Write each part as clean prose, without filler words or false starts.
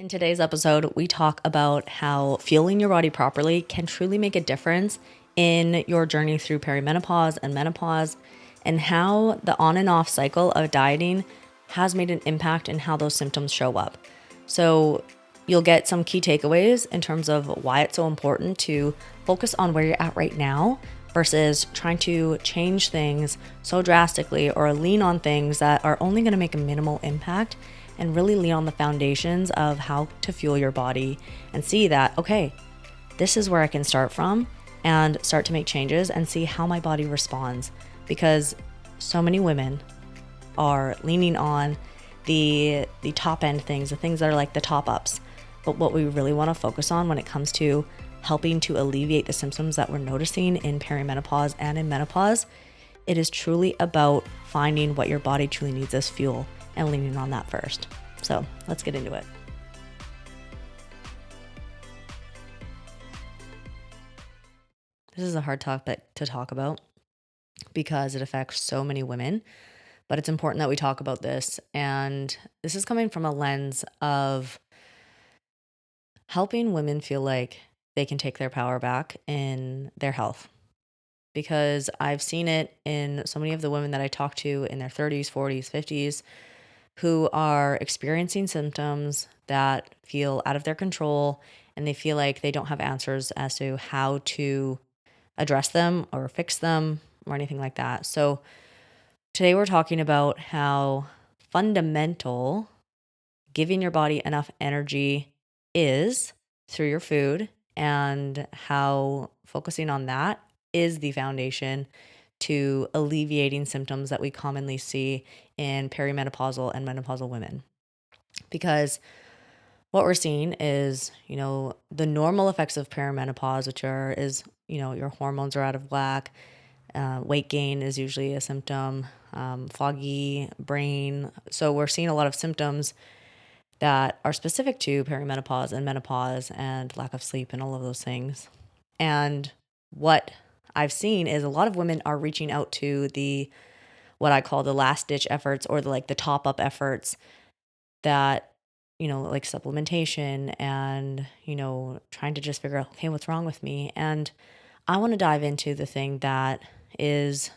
In today's episode, we talk about how fueling your body properly can truly make a difference in your journey through perimenopause and menopause, and how the on and off cycle of dieting has made an impact in how those symptoms show up. So, you'll get some key takeaways in terms of why it's so important to focus on where you're at right now versus trying to change things so drastically or lean on things that are only going to make a minimal impact, and really lean on the foundations of how to fuel your body and see that, okay, this is where I can start from and start to make changes and see how my body responds. Because so many women are leaning on the top end things, the things that are like the top ups. But what we really want to focus on when it comes to helping to alleviate the symptoms that we're noticing in perimenopause and in menopause, it is truly about finding what your body truly needs as fuel and leaning on that first. So let's get into it. This is a hard topic to talk about because it affects so many women, but it's important that we talk about this. And this is coming from a lens of helping women feel like they can take their power back in their health. Because I've seen it in so many of the women that I talk to in their 30s, 40s, 50s, who are experiencing symptoms that feel out of their control, and they feel like they don't have answers as to how to address them or fix them or anything like that. So today we're talking about how fundamental giving your body enough energy is through your food, and how focusing on that is the foundation to alleviating symptoms that we commonly see in perimenopausal and menopausal women. Because what we're seeing is, the normal effects of perimenopause, which is, your hormones are out of whack, weight gain is usually a symptom, foggy brain. So we're seeing a lot of symptoms that are specific to perimenopause and menopause and lack of sleep and all of those things. And what I've seen is a lot of women are reaching out to what I call the last ditch efforts, or the top up efforts that, like supplementation and, trying to just figure out, okay, what's wrong with me? And I want to dive into the thing that is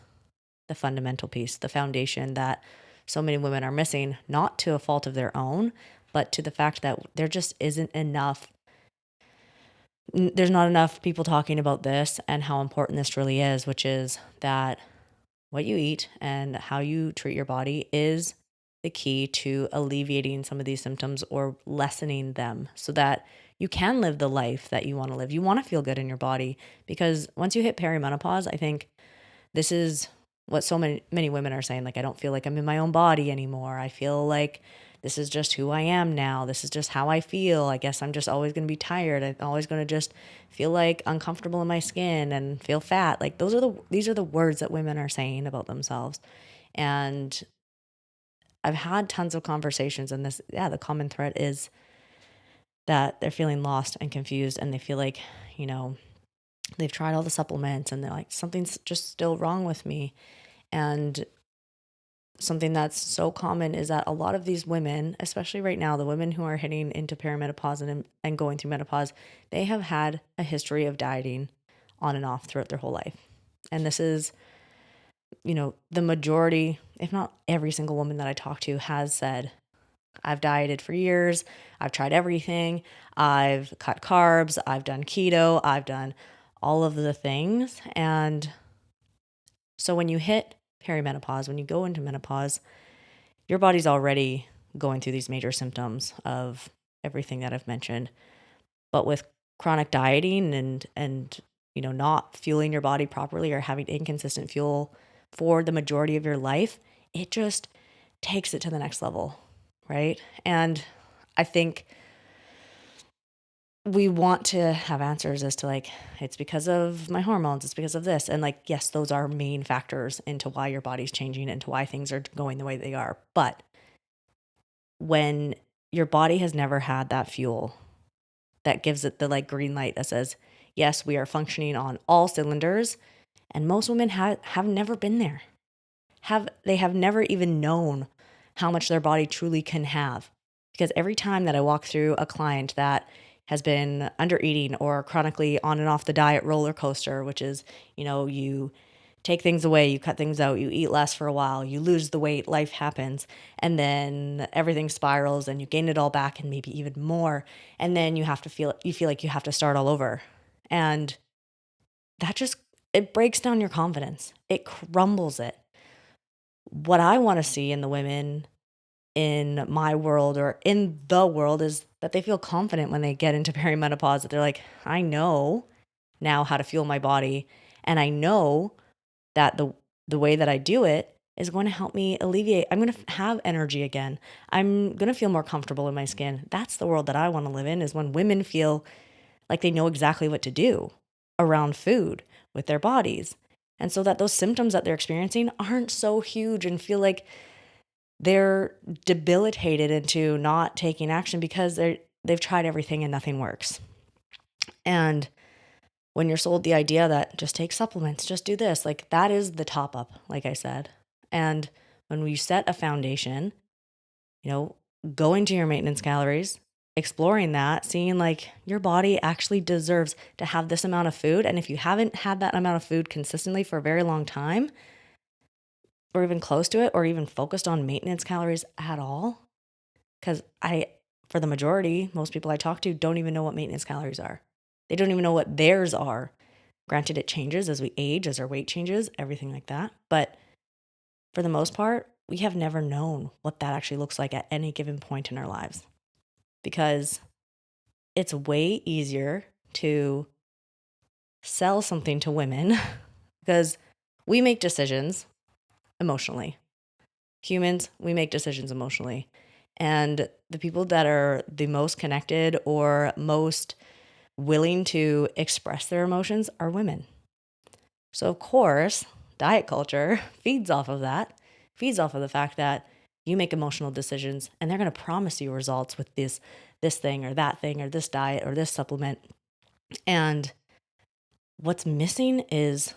the fundamental piece, the foundation that so many women are missing, not to a fault of their own, but to the fact that there just isn't enough. There's not enough people talking about this and how important this really is, which is that what you eat and how you treat your body is the key to alleviating some of these symptoms or lessening them, so that you can live the life that you want to live. You want to feel good in your body, because once you hit perimenopause, I think this is what so many women are saying. Like, I don't feel like I'm in my own body anymore. I feel like this is just who I am now. This is just how I feel. I guess I'm just always going to be tired. I'm always going to just feel like uncomfortable in my skin and feel fat. Like, these are the words that women are saying about themselves. And I've had tons of conversations, and the common thread is that they're feeling lost and confused, and they feel like, they've tried all the supplements and they're like, something's just still wrong with me. And something that's so common is that a lot of these women, especially right now, the women who are hitting into perimenopause and going through menopause, they have had a history of dieting on and off throughout their whole life. And this is, the majority, if not every single woman that I talk to, has said, I've dieted for years. I've tried everything. I've cut carbs. I've done keto. I've done all of the things. And so when you hit perimenopause, when you go into menopause, your body's already going through these major symptoms of everything that I've mentioned. But with chronic dieting and not fueling your body properly, or having inconsistent fuel for the majority of your life, it just takes it to the next level, right? And I think we want to have answers as to, like, it's because of my hormones, it's because of this. And yes, those are main factors into why your body's changing, into why things are going the way they are. But when your body has never had that fuel that gives it the green light that says, yes, we are functioning on all cylinders. And most women have never been there. They have never even known how much their body truly can have, Because every time that I walk through a client that has been under eating or chronically on and off the diet roller coaster, which is, you take things away, you cut things out, you eat less for a while, you lose the weight, life happens, and then everything spirals and you gain it all back and maybe even more. And then you feel like you have to start all over. And that just, it breaks down your confidence. It crumbles it. What I want to see in the women in my world or in the world is that they feel confident when they get into perimenopause, that they're like, I know now how to fuel my body. And I know that the way that I do it is going to help me alleviate. I'm going to have energy again. I'm going to feel more comfortable in my skin. That's the world that I want to live in, is when women feel like they know exactly what to do around food with their bodies. And so that those symptoms that they're experiencing aren't so huge and feel like they're debilitated into not taking action because they've tried everything and nothing works. And when you're sold the idea that just take supplements, just do this, like that is the top up, like I said. And when we set a foundation, you know, going to your maintenance calories, exploring that, seeing like your body actually deserves to have this amount of food. And if you haven't had that amount of food consistently for a very long time, or even close to it, or even focused on maintenance calories at all, because for the majority, most people I talk to don't even know what maintenance calories are. They don't even know what theirs are. Granted, it changes as we age, as our weight changes, everything like that. But for the most part, we have never known what that actually looks like at any given point in our lives, because it's way easier to sell something to women because we make decisions emotionally. Humans, we make decisions emotionally. And the people that are the most connected or most willing to express their emotions are women. So, of course, diet culture feeds off of that, feeds off of the fact that you make emotional decisions and they're going to promise you results with this thing or that thing or this diet or this supplement. And what's missing is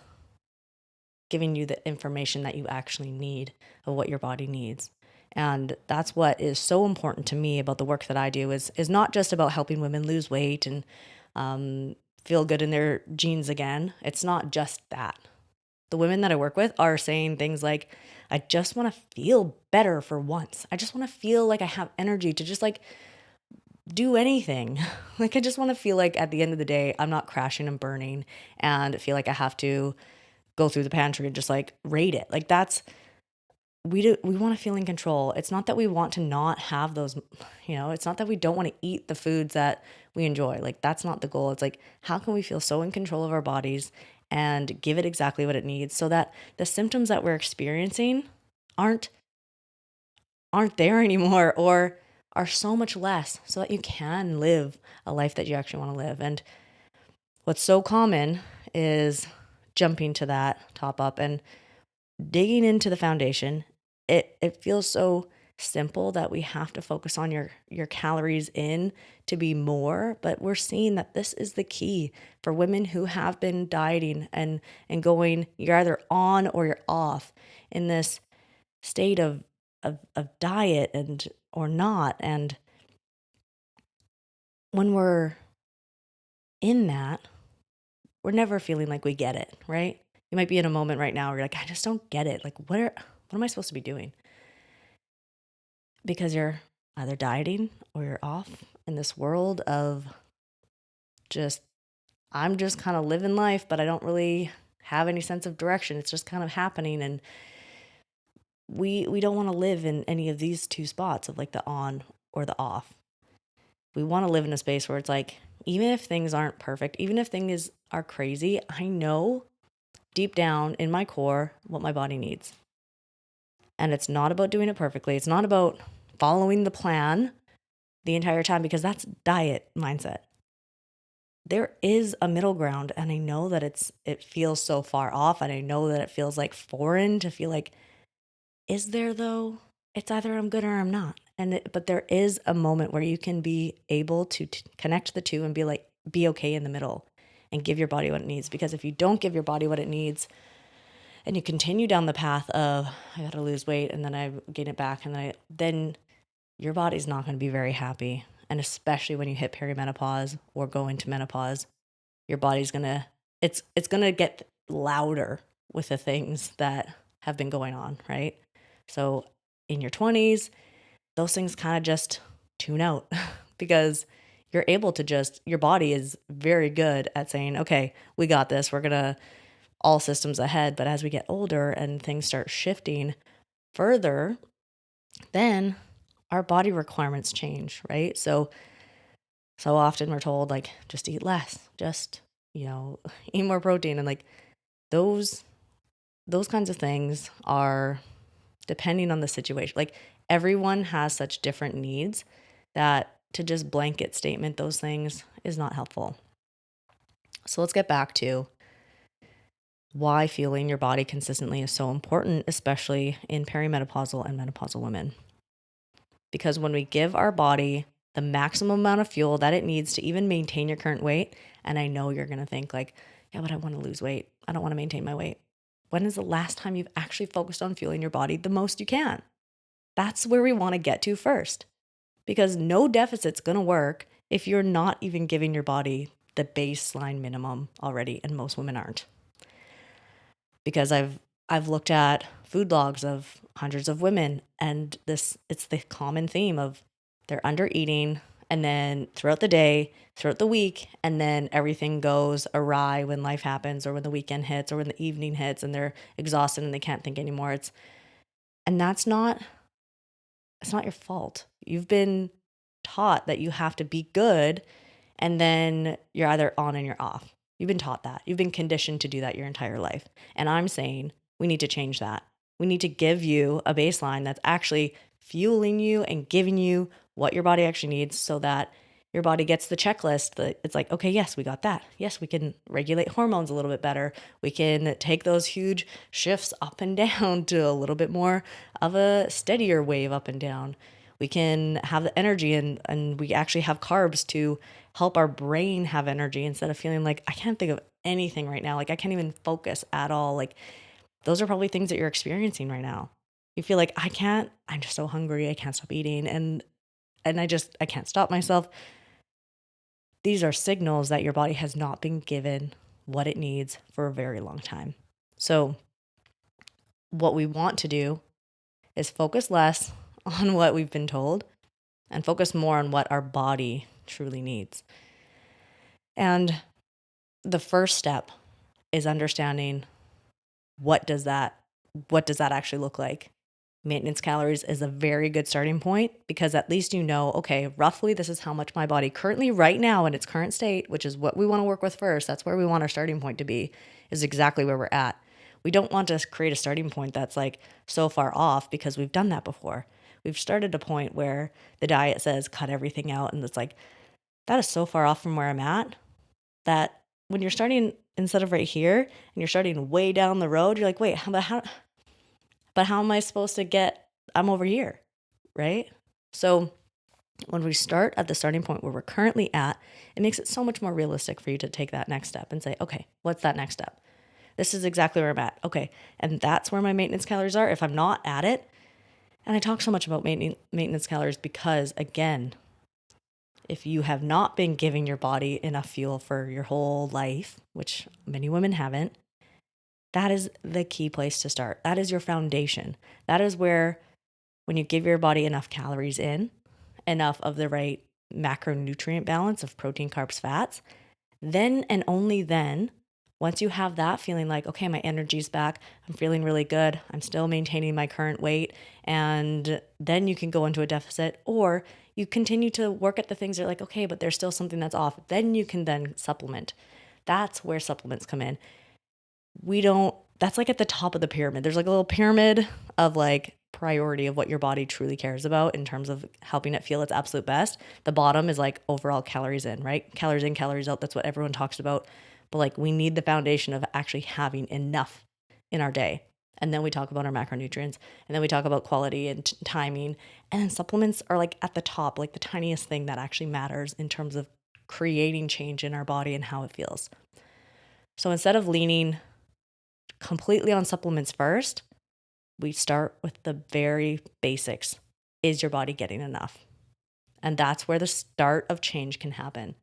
giving you the information that you actually need of what your body needs. And that's what is so important to me about the work that I do is not just about helping women lose weight and feel good in their jeans again. It's not just that. The women that I work with are saying things like, I just want to feel better for once. I just want to feel like I have energy to just like do anything. Like I just want to feel like at the end of the day, I'm not crashing and burning and feel like I have to go through the pantry and just like rate it. Like that's, we want to feel in control. It's not that we want to not have those, it's not that we don't want to eat the foods that we enjoy. Like that's not the goal. It's like, how can we feel so in control of our bodies and give it exactly what it needs so that the symptoms that we're experiencing aren't there anymore, or are so much less, so that you can live a life that you actually want to live. And what's so common is jumping to that top up and digging into the foundation. It feels so simple that we have to focus on your calories in to be more, but we're seeing that this is the key for women who have been dieting and going, you're either on or you're off in this state of diet and or not. And when we're in that, we're never feeling like we get it, right? You might be in a moment right now where you're like, I just don't get it. Like, what am I supposed to be doing? Because you're either dieting or you're off in this world of just, I'm just kind of living life, but I don't really have any sense of direction. It's just kind of happening. And we don't want to live in any of these two spots of like the on or the off. We want to live in a space where it's like, even if things aren't perfect, even if things are crazy, I know deep down in my core what my body needs. And it's not about doing it perfectly. It's not about following the plan the entire time, because that's diet mindset. There is a middle ground, and I know that it feels so far off, and I know that it feels like foreign to feel like, is there though? It's either I'm good or I'm not. But there is a moment where you can be able to connect the two and be okay in the middle and give your body what it needs. Because if you don't give your body what it needs and you continue down the path of, I got to lose weight and then I gain it back, and then your body's not going to be very happy. And especially when you hit perimenopause or go into menopause, your body's going to it's going to get louder with the things that have been going on, right? So in your 20s, those things kind of just tune out because you're able to just, your body is very good at saying, okay, we got this. We're going to all systems ahead. But as we get older and things start shifting further, then our body requirements change, right? So often we're told like just eat less, just, eat more protein, and like those kinds of things are depending on the situation. Like everyone has such different needs that to just blanket statement those things is not helpful. So let's get back to why fueling your body consistently is so important, especially in perimenopausal and menopausal women. Because when we give our body the maximum amount of fuel that it needs to even maintain your current weight, and I know you're going to think like, yeah, but I want to lose weight. I don't want to maintain my weight. When is the last time you've actually focused on fueling your body the most you can? That's where we want to get to first, because no deficit's going to work if you're not even giving your body the baseline minimum already, and most women aren't. Because I've looked at food logs of hundreds of women, and it's the common theme of they're under eating, and then throughout the day, throughout the week, and then everything goes awry when life happens or when the weekend hits or when the evening hits and they're exhausted and they can't think anymore. And it's not your fault. You've been taught that you have to be good, and then you're either on and you're off. You've been taught that. You've been conditioned to do that your entire life. And I'm saying we need to change that. We need to give you a baseline that's actually fueling you and giving you what your body actually needs, so that your body gets the checklist that it's like, okay, yes, we got that. Yes, we can regulate hormones a little bit better. We can take those huge shifts up and down to a little bit more of a steadier wave up and down. We can have the energy, and we actually have carbs to help our brain have energy instead of feeling like I can't think of anything right now. Like I can't even focus at all. Like those are probably things that you're experiencing right now. You feel like I'm just so hungry. I can't stop eating. And I can't stop myself. These are signals that your body has not been given what it needs for a very long time. So what we want to do is focus less on what we've been told and focus more on what our body truly needs. And the first step is understanding what does that actually look like. Maintenance calories is a very good starting point, because at least you know, okay, roughly this is how much my body currently right now in its current state, which is what we want to work with first. That's where we want our starting point to be, is exactly where we're at. We don't want to create a starting point that's like so far off, because we've done that before. We've started a point where the diet says cut everything out, and it's like, that is so far off from where I'm at that when you're starting instead of right here and you're starting way down the road, you're like, wait, how am I supposed to get, I'm over here, right? So when we start at the starting point where we're currently at, it makes it so much more realistic for you to take that next step and say, okay, what's that next step? This is exactly where I'm at. Okay. And that's where my maintenance calories are. If I'm not at it, and I talk so much about maintenance calories because, again, if you have not been giving your body enough fuel for your whole life, which many women haven't, that is the key place to start. That is your foundation. That is where, when you give your body enough calories in, enough of the right macronutrient balance of protein, carbs, fats, then and only then, once you have that feeling like, okay, my energy's back, I'm feeling really good, I'm still maintaining my current weight, and then you can go into a deficit, or you continue to work at the things that are like, okay, but there's still something that's off. Then you can then supplement. That's where supplements come in. That's like at the top of the pyramid. There's like a little pyramid of like priority of what your body truly cares about in terms of helping it feel its absolute best. The bottom is like overall calories in, right? Calories in, calories out. That's what everyone talks about. But like we need the foundation of actually having enough in our day. And then we talk about our macronutrients, and then we talk about quality and timing. And then supplements are like at the top, like the tiniest thing that actually matters in terms of creating change in our body and how it feels. So instead of leaning completely on supplements first, we start with the very basics. Is your body getting enough? And that's where the start of change can happen.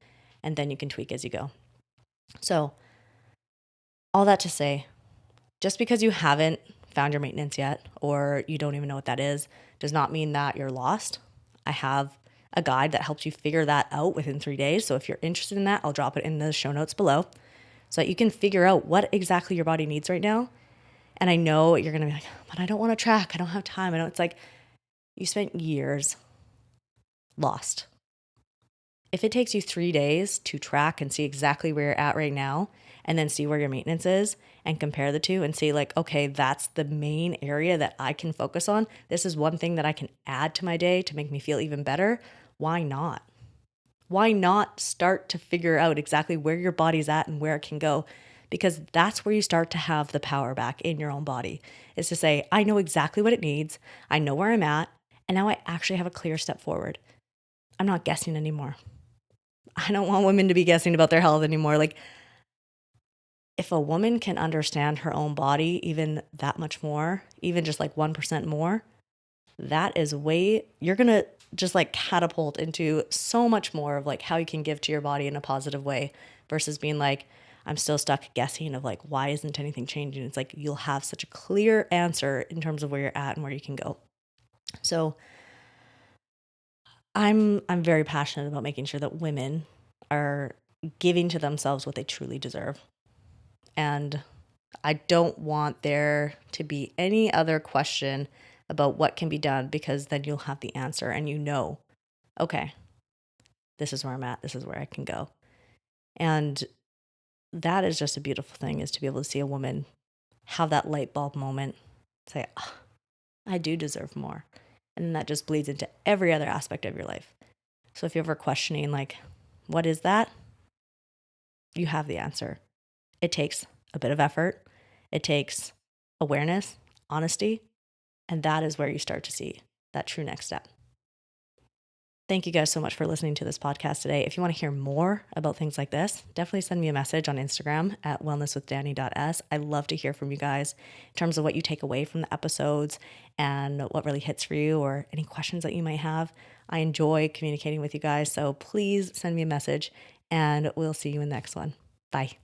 And then you can tweak as you go. So, all that to say, just because you haven't found your maintenance yet, or you don't even know what that is, does not mean that you're lost. I have a guide that helps you figure that out within 3 days. So if you're interested in that, I'll drop it in the show notes below so that you can figure out what exactly your body needs right now. And I know you're going to be like, but I don't want to track. I don't have time. It's like you spent years lost. If it takes you 3 days to track and see exactly where you're at right now, and then see where your maintenance is and compare the two and see like, okay, that's the main area that I can focus on. This is one thing that I can add to my day to make me feel even better. Why not? Why not start to figure out exactly where your body's at and where it can go? Because that's where you start to have the power back in your own body, is to say, I know exactly what it needs. I know where I'm at. And now I actually have a clear step forward. I'm not guessing anymore. I don't want women to be guessing about their health anymore. Like, if a woman can understand her own body even that much more, even just like 1% more, that is you're going to just like catapult into so much more of like how you can give to your body in a positive way versus being like, I'm still stuck guessing of like, why isn't anything changing? It's like, you'll have such a clear answer in terms of where you're at and where you can go. So I'm very passionate about making sure that women are giving to themselves what they truly deserve. And I don't want there to be any other question about what can be done, because then you'll have the answer and okay, this is where I'm at. This is where I can go. And that is just a beautiful thing, is to be able to see a woman have that light bulb moment, say, oh, I do deserve more. And then that just bleeds into every other aspect of your life. So if you're ever questioning, like, what is that? You have the answer. It takes a bit of effort. It takes awareness, honesty, and that is where you start to see that true next step. Thank you guys so much for listening to this podcast today. If you want to hear more about things like this, definitely send me a message on Instagram at wellnesswithdanny.s. I love to hear from you guys in terms of what you take away from the episodes and what really hits for you, or any questions that you might have. I enjoy communicating with you guys, so please send me a message and we'll see you in the next one. Bye.